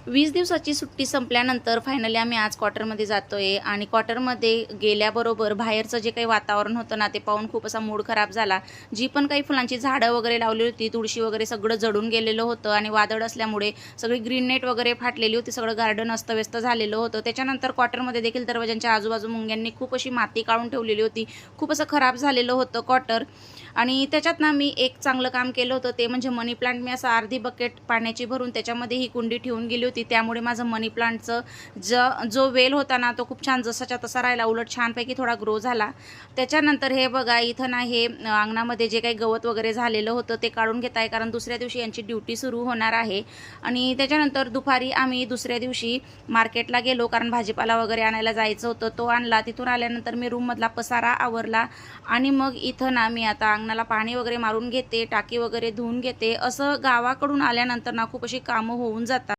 20 दिवसाची सुट्टी संपल्यानंतर फायनली आम्ही आज क्वार्टरमध्ये जातोय आणि क्वार्टरमध्ये गेल्याबरोबर बाहेरचं जे काही वातावरण होतं ना ते पाहून खूप असा मूड खराब झाला. जी पण काही फुलांची झाडं वगैरे लावली होती, तुळशी वगैरे सगळं जळून गेलेलं होतं आणि वादळ असल्यामुळे सगळी ग्रीन नेट वगैरे फाटलेली होती. सगळं गार्डन अस्तव्यस्त झालेलं होतं. त्याच्यानंतर क्वार्टरमध्ये देखील दरवाजांच्या आजूबाजू मुंग्यांनी खूप अशी माती काढून ठेवलेली होती. खूप असं खराब झालेलं होतं क्वार्टर. आणि त्याच्यात ना मी एक चांगलं काम केलं होतं, ते म्हणजे मनी प्लांट मी असं अर्धी बकेट पाण्याची भरून त्याच्यामध्ये ही कुंडी ठेवून गेली होती. त्यामुळे माझं मनी प्लांटचं जो वेल होता ना तो खूप छान जसाच्या तसा राहिला, उलट छानपैकी थोडा ग्रो झाला. त्याच्यानंतर हे बघा इथं ना हे अंगणामध्ये जे काही गवत वगैरे झालेलं होतं ते काढून घेत आहे, कारण दुसऱ्या दिवशी यांची ड्युटी सुरू होणार आहे. आणि त्याच्यानंतर दुपारी आम्ही दुसऱ्या दिवशी मार्केटला गेलो, कारण भाजीपाला वगैरे आणायला जायचं होतं. तो आणला. तिथून आल्यानंतर मी रूममधला पसारा आवरला आणि मग इथं ना मी आता अंगणाला पाणी वगैरे मारून घेते, टाकी वगैरे धुवून घेते. असं गावाकडून आल्यानंतर ना खूप अशी कामं होऊन जातात.